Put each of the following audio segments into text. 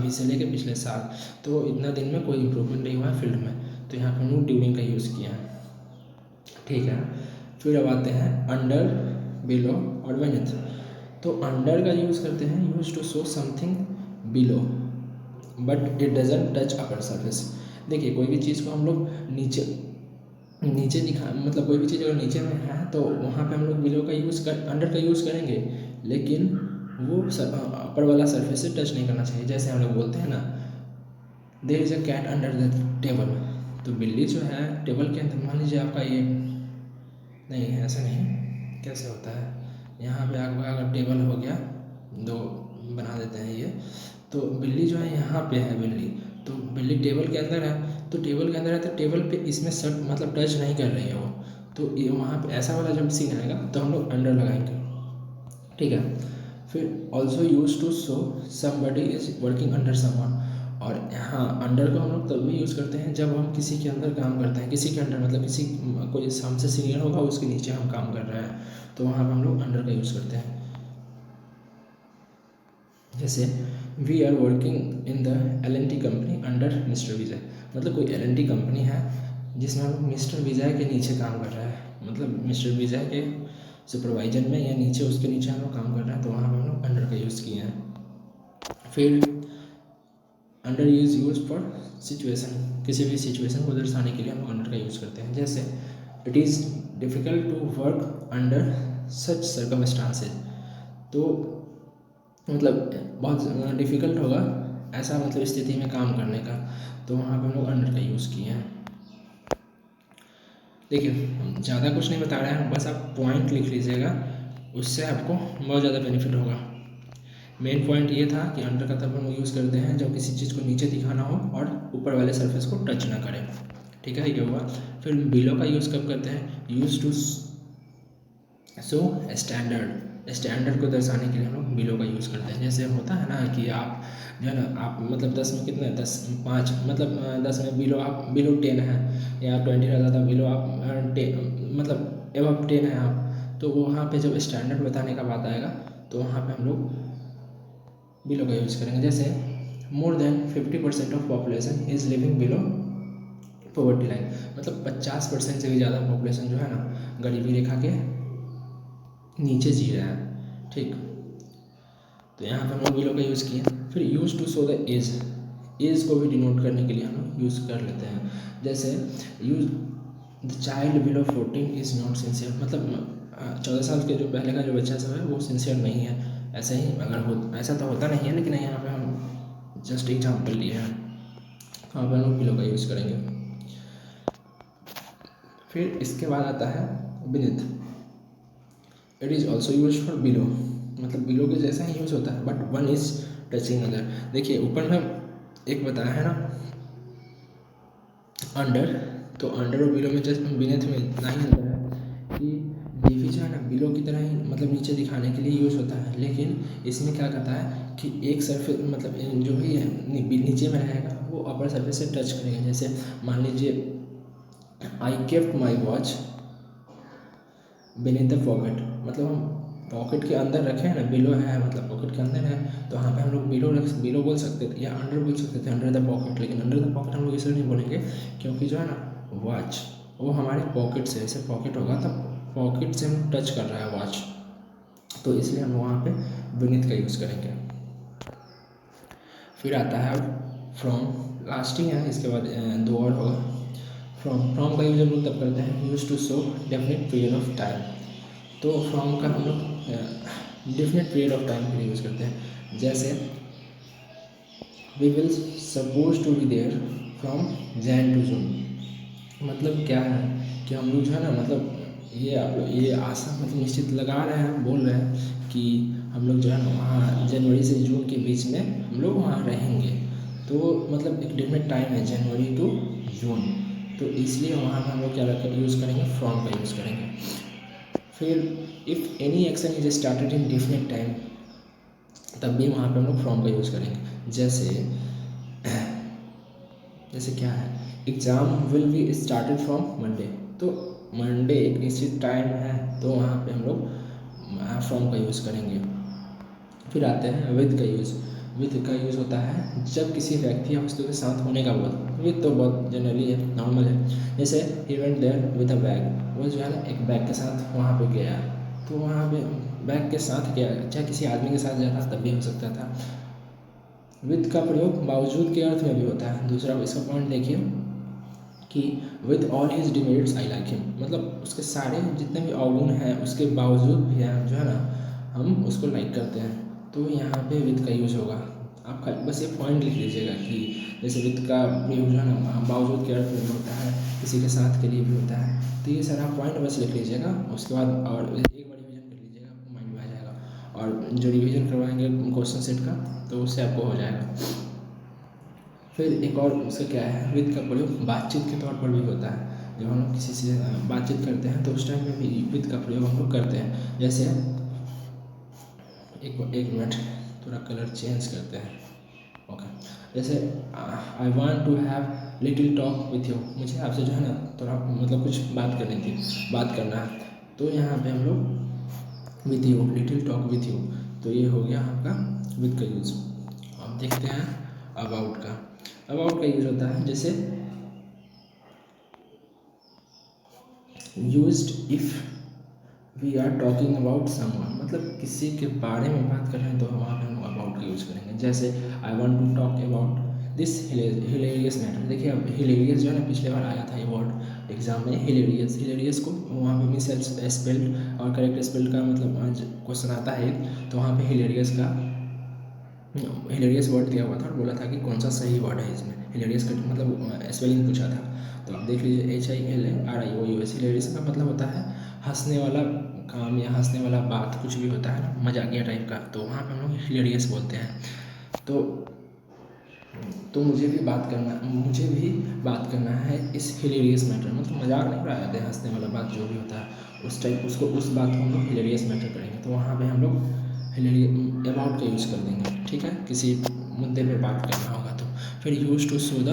अभी से लेकर पिछले साल, तो इतना दिन में कोई इम्प्रूवमेंट नहीं हुआ है फील्ड में, तो यहाँ पे हम लोग ड्यूरिंग का यूज़ किया है। ठीक है, फिर अब आते हैं अंडर, बिलो और बेनेथ। तो अंडर का यूज़ करते हैं use to show something below but it doesn't touch upper surface. देखिए कोई भी चीज़ को हम लोग नीचे नीचे दिखा, मतलब कोई भी चीज़ अगर नीचे में है तो वहाँ पे हम लोग बिलो का यूज़ कर, अंडर का यूज़ करेंगे, लेकिन वो अपर वाला सरफेस से टच नहीं करना चाहिए। जैसे हम लोग बोलते हैं ना, there is a cat under the table, तो बिल्ली जो है टेबल के अंदर, मान लीजिए आपका ये नहीं है, ऐसा नहीं, कैसे होता है, यहाँ पे आपका अगर टेबल हो गया, दो बना देते हैं ये, तो बिल्ली जो है यहाँ पे है बिल्ली, तो बिल्ली टेबल के अंदर है, तो टेबल के अंदर है तो टेबल पे इसमें सट मतलब टच नहीं कर रही है वो, तो ये वहाँ पे ऐसा वाला जब सीन आएगा तो हम लोग अंडर लगाएंगे। ठीक है, फिर also use to show somebody is working under someone, और यहाँ अंडर को हम लोग तब भी यूज़ करते हैं जब हम किसी के अंदर काम करते हैं, किसी के अंडर मतलब किसी कोई हमसे सीनियर होगा उसके नीचे हम काम कर रहे हैं, तो वहाँ पर हम लोग अंडर का यूज़ करते हैं। जैसे we are working in the L&T company under mister Vijay, मतलब कोई L&T कंपनी है जिसमें हम लोग मिस्टर विजय के नीचे काम कर रहे हैं, मतलब मिस्टर विजय के सुपरवाइजर में या नीचे, उसके नीचे हम लोग काम कर रहे हैं, तो वहाँ पर हम लोग अंडर का यूज़ किए हैं। फिर अंडर यूज फॉर सिचुएशन, किसी भी सिचुएशन को दर्शाने के लिए हम अंडर का यूज़ करते हैं। जैसे it is difficult to work under such circumstances, तो मतलब बहुत डिफ़िकल्ट होगा ऐसा मतलब स्थिति में काम करने का, तो वहाँ पर हम लोग अंडर का यूज़ किए हैं। देखिए ज़्यादा कुछ नहीं बता रहे हैं, बस आप पॉइंट लिख लीजिएगा, उससे आपको बहुत ज़्यादा बेनिफिट होगा। मेन पॉइंट ये था कि अंडर का तब हम यूज़ करते हैं जब किसी चीज़ को नीचे दिखाना हो और ऊपर वाले सरफेस को टच ना करें। ठीक है, ये हुआ। फिर बिलो का यूज़ कब करते हैं, यूज़ टू सो स्टैंडर्ड को दर्शाने के लिए हम लोग बिलो का यूज़ करते हैं। जैसे होता है ना कि आप जो है ना, आप मतलब 10 में कितने 5 मतलब 10 में बिलो, आप बिलो 10 है या 20 रहता था, बिलो आप मतलब एबव 10 है आप, तो वहाँ पे जब स्टैंडर्ड बताने का बात आएगा तो वहाँ पे हम लोग बिलो का यूज़ करेंगे। जैसे more than 50% of population is living below poverty line, मतलब 50% से भी ज़्यादा पॉपुलेशन जो है ना गरीबी रेखा के नीचे जी रहा है। ठीक, तो यहाँ पर हम लोग बिलो का यूज़ किए। फिर use to show the age को भी डिनोट करने के लिए हम लोग यूज़ कर लेते हैं। जैसे use the child below 14 is not sincere, मतलब 14 साल के जो पहले का जो बच्चा सब है वो सिंसियर नहीं है। ऐसे ही अगर हो, ऐसा तो होता नहीं है, लेकिन यहाँ पे हम जस्ट एग्जाम्पल लिए हैं, वहाँ पर हम लोग बिलो का यूज़ करेंगे। फिर इसके बाद आता है beneath, it is also use for below, मतलब बिलो के जैसा ही यूज़ होता है, but one is touching other. देखिए ऊपर में एक बताया है ना अंडर, तो अंडर और बिलो में जस्ट बिनेथ में इतना ही अंतर है कि डीवी जो है ना बिलो की तरह ही मतलब नीचे दिखाने के लिए यूज़ होता है, लेकिन इसमें क्या कहता है कि एक सरफेस मतलब जो भी है नीचे में रहेगा वो अपर सरफेस से टच करेगा। जैसे मान लीजिए I kept my watch beneath the pocket, मतलब हम पॉकेट के अंदर रखे हैं ना, बिलो है मतलब पॉकेट के अंदर है, तो वहाँ पे हम लोग बिलो बोल सकते थे या अंडर बोल सकते थे, अंडर द पॉकेट। लेकिन अंडर द पॉकेट हम लोग इसलिए नहीं बोलेंगे क्योंकि जो है ना वॉच वो हमारे पॉकेट से, ऐसे पॉकेट होगा तब पॉकेट से हम टच कर रहा है वॉच, तो इसलिए हम वहाँ पे बीनीथ का यूज़ करेंगे। फिर आता है अब फ्रॉम, लास्ट ही है, इसके बाद 2 और होगा। फ्रॉम का यूज़ हम लोग तब करते हैं use to show definite period of time, तो फ्रॉम का हम लोग डेफिनेट पीरियड ऑफ टाइम के लिए यूज़ करते हैं। जैसे we will suppose to be there from Jan to June, मतलब क्या है कि हम लोग जो है ना मतलब ये आप लोग ये आशा मतलब निश्चित लगा रहे हैं, बोल रहे हैं कि हम लोग जो है ना वहाँ जनवरी से जून के बीच में हम लोग वहाँ रहेंगे, तो मतलब एक डेफिनेट टाइम है जनवरी टू जून, तो इसलिए वहाँ पर हम लोग क्या यूज़ करेंगे, फ्रॉम का यूज़ करेंगे। फिर if any action is started in definite time, तब भी वहाँ पे हम लोग फ्रॉम का यूज़ करेंगे। जैसे क्या है, exam will be started from Monday, तो मंडे एक निश्चित टाइम है, तो वहाँ पे हम लोग फ्रॉम का यूज़ करेंगे। फिर आते हैं विद का यूज़, विद का यूज़ होता है जब किसी व्यक्ति या वस्तु के साथ होने का बोल। विद तो बहुत जनरली है, नॉर्मल है। जैसे he went there with a bag, वो जो है ना एक बैग के साथ वहाँ पे गया, तो वहाँ पे बैग के साथ गया, चाहे किसी आदमी के साथ जाता तब भी हो सकता था। विद का प्रयोग बावजूद के अर्थ में भी होता है। दूसरा इसका पॉइंट देखिए कि with all his demerits I like him, मतलब उसके सारे जितने भी अवगुण हैं उसके बावजूद भी जो है ना हम उसको लाइक करते हैं, तो यहाँ पे विद का यूज़ होगा। आप बस ये पॉइंट लिख लीजिएगा कि जैसे विद का प्रयोग जो है ना बावजूद के अर्थ में भी होता है, किसी के साथ के लिए भी होता है। तो ये सारा पॉइंट बस लिख लीजिएगा, उसके बाद और एक बार रिविजन कर लीजिएगा, आपको माइंड में आ जाएगा। और जो रिविजन करवाएंगे क्वेश्चन सेट का, तो उससे आपको हो जाएगा। फिर एक और उसका क्या है, विद का प्रयोग बातचीत के तौर पर भी होता है। जब हम लोग किसी से बातचीत करते हैं तो उस टाइम में भी विद का प्रयोग हम लोग करते हैं। जैसे एक मिनट, थोड़ा कलर चेंज करते हैं। ओके, जैसे I want to have little talk with you, मुझे आपसे जो है ना थोड़ा मतलब कुछ बात करनी थी, बात करना है। तो यहाँ पे हम लोग with you, little talk with you, तो ये हो गया आपका विद का यूज़। अब देखते हैं अबाउट का। अबाउट का यूज होता है जैसे used if we are talking about someone, मतलब किसी के बारे में बात कर रहे हैं तो वहाँ पे हम अबाउट का यूज़ करेंगे। जैसे I want to talk about this hilarious matter. देखिए अब हिलेरियस जो है ना पिछले बार आया था ये वर्ड एग्जाम में, हिलेरियस को वहाँ पे मिस स्पेल्ड और करेक्ट स्पेल्ड का मतलब क्वेश्चन आता है एक, तो वहाँ पे हिलेरियस वर्ड दिया हुआ था और बोला था कि कौन सा सही वर्ड है इसमें। हिलेरियस का मतलब स्पेलिंग पूछा था, तो आप देख लीजिए HILARIOUS। हिलेरियस का मतलब होता है हंसने वाला काम या हंसने वाला बात, कुछ भी होता है ना मजाकिया टाइप का, तो वहाँ पे हम लोग हिलेरियस बोलते हैं। तो मुझे भी बात करना है इस हिलेरियस मैटर, मतलब मजाक नहीं उड़ाते हैं, हंसने वाला बात जो भी होता है उस टाइप उसको उस बात को हम लोग हिलेरियस मैटर करेंगे, तो वहाँ पे हम लोग अबाउट का यूज़ कर देंगे। ठीक है, किसी मुद्दे पे बात करना होगा तो। फिर use to show the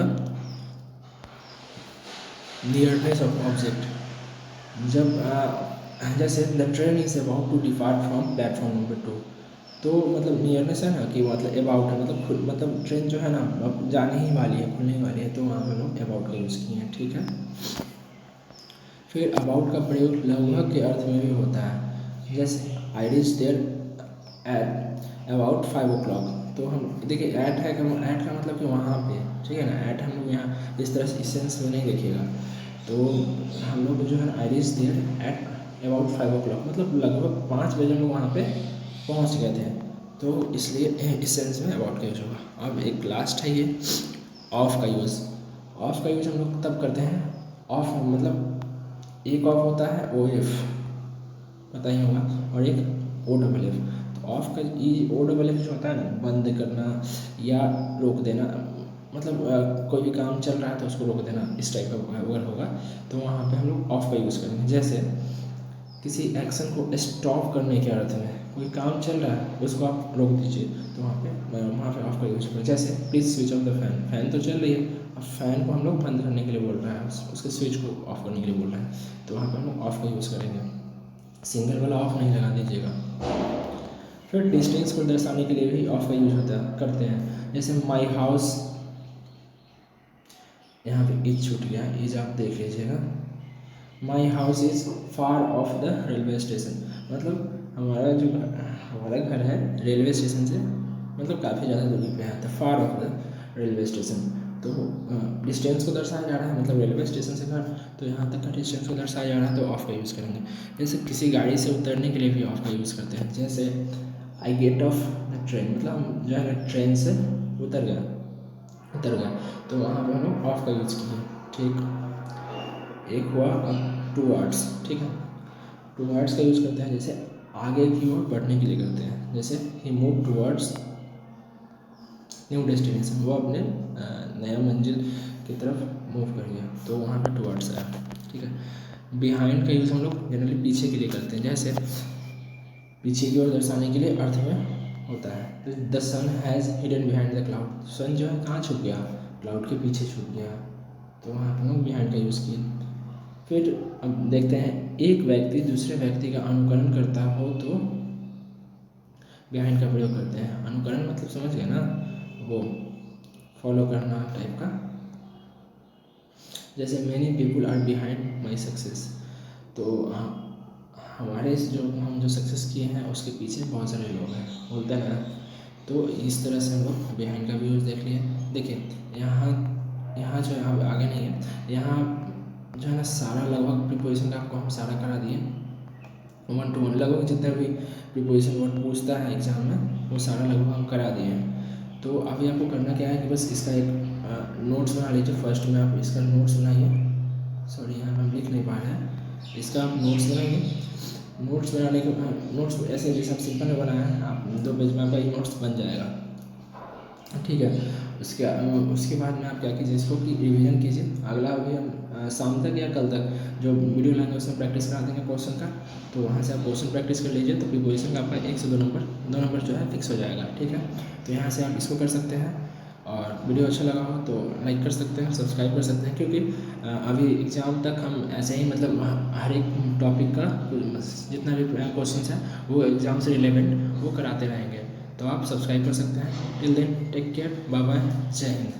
nearness of object, जब जैसे the train is about to depart from platform number 2, तो मतलब नियरनेस है ना कि मतलब अबाउट है, मतलब ट्रेन जो है ना अब जाने ही वाली है, खुलने ही वाली है, तो वहाँ पे लोग अबाउट का यूज़ किए हैं। ठीक है, फिर अबाउट का प्रयोग लगभग के अर्थ में भी होता है। जैसे I reach there at about 5 o'clock, तो हम देखिए ऐट है, ऐट का मतलब कि वहाँ पे, ठीक है ना, ऐट हम लोग यहाँ इस तरह से इस सेंस में नहीं देखिएगा, तो हम लोग जो है I reach there at about 5 o'clock, मतलब लगभग 5 बजे हम लोग वहाँ पे पहुँच गए थे, तो इसलिए इस सेंस में अबाउट का यूज होगा। अब एक लास्ट है ये ऑफ का यूज़। ऑफ का यूज हम लोग तब करते हैं, ऑफ मतलब एक ऑफ होता है OF, पता ही होगा, और एक OFF। तो ऑफ का OFF जो होता है ना बंद करना या रोक देना, मतलब कोई भी काम चल रहा है तो उसको रोक देना, इस टाइप का अगर होगा तो वहाँ पे हम लोग ऑफ का यूज़ करेंगे। जैसे किसी एक्शन को स्टॉप करने के अर्थ में, कोई काम चल रहा है उसको आप रोक दीजिए, तो वहाँ पे ऑफ का यूज़ करें। जैसे please switch off the fan, fan तो चल रही है, अब फैन को हम लोग बंद करने के लिए बोल रहे हैं, उसके स्विच को ऑफ करने के लिए बोल रहे हैं, तो वहाँ पे हम लोग ऑफ का यूज़ करेंगे। सिंगल वाला ऑफ नहीं लगा दीजिएगा। फिर डिस्टेंस को दर्शाने के लिए भी ऑफ का यूज करते हैं। जैसे माई हाउस, यहाँ पे इज छूट गया, इज आप देख लीजिएगा। My house is far of the railway station, मतलब हमारा घर है रेलवे स्टेशन से मतलब काफ़ी ज़्यादा दूरी पे है, तो फार ऑफ द रेलवे स्टेशन, तो डिस्टेंस को दर्शाया जा रहा है, मतलब रेलवे स्टेशन से घर, तो यहाँ तक का डिस्टेंस को दर्शाया जा रहा है तो ऑफ का यूज़ करेंगे। जैसे किसी गाड़ी से उतरने के लिए भी ऑफ का यूज़ करते हैं। जैसे I get of the train, मतलब हम जो है ट्रेन से उतर गया, तो वहाँ पे हम लोग ऑफ का यूज़ किए। ठीक, एक हुआ टू वर्ड्स, ठीक है, टू वर्ड्स का यूज़ करते हैं जैसे आगे की ओर बढ़ने के लिए करते हैं। जैसे ही मूव टूवर्ड्स न्यू डेस्टिनेशन, वो अपने नया मंजिल की तरफ मूव कर गया, तो वहाँ पे टूवर्ड्स आया। ठीक है, बिहाइंड का यूज़ हम लोग जनरली पीछे के लिए करते हैं, जैसे पीछे की ओर दर्शाने के लिए अर्थ में होता है। The sun has hidden behind the cloud, sun जो है कहाँ छुप गया, क्लाउड के पीछे छुप गया, तो वहाँ पर हम लोग बिहाइंड का यूज़ किए। फिर अब देखते हैं, एक व्यक्ति दूसरे व्यक्ति का अनुकरण करता हो तो बिहाइंड का प्रयोग करते हैं। अनुकरण मतलब समझ गए ना, वो फॉलो करना टाइप का। जैसे many people are behind my success, तो हमारे हम जो सक्सेस किए हैं उसके पीछे बहुत सारे लोग हैं, बोलते हैं ना। तो इस तरह से हम लोग बिहाइंड का भी यूज़ देख लिए। देखिए यहाँ जो है अब आगे नहीं है, यहाँ जो है ना सारा लगभग प्रीपोजिशन का आपको हम सारा करा दिए, 1 to 1 लगभग जितना भी प्रीपोजिशन वर्ड पूछता है एग्जाम में वो सारा लगभग हम करा दिए हैं। तो अभी आपको करना क्या है कि बस इसका एक नोट्स बना लीजिए। फर्स्ट में आप इसका नोट्स बनाइए, सॉरी यहाँ हम लिख नहीं पा रहे हैं, इसका आप नोट्स बनाइए। नोट्स बनाने के नोट्स ऐसे जैसे आप सिंपल में बनाया है, आप 2 पेज में आपका ये नोट्स बन जाएगा, ठीक है। उसके बाद में आप क्या कीजिए, इसको कि रिवीजन कीजिए। अगला अभी हम शाम तक या कल तक जो वीडियो लाएंगे उसमें प्रैक्टिस करा देंगे क्वेश्चन का, तो वहाँ से आप क्वेश्चन प्रैक्टिस कर लीजिए। तो प्रीपोजिशन का आपका 1 से 2 नंबर जो है फिक्स हो जाएगा, ठीक है। तो यहाँ से आप इसको कर सकते हैं, और वीडियो अच्छा लगा हो तो लाइक कर सकते हैं, सब्सक्राइब कर सकते हैं, क्योंकि अभी एग्ज़ाम तक हम ऐसे ही मतलब हर एक टॉपिक का जितना भी क्वेश्चन है वो एग्ज़ाम से रिलेवेंट वो कराते रहेंगे। तो आप सब्सक्राइब कर सकते हैं। Till then take care, bye bye, जय हिंद।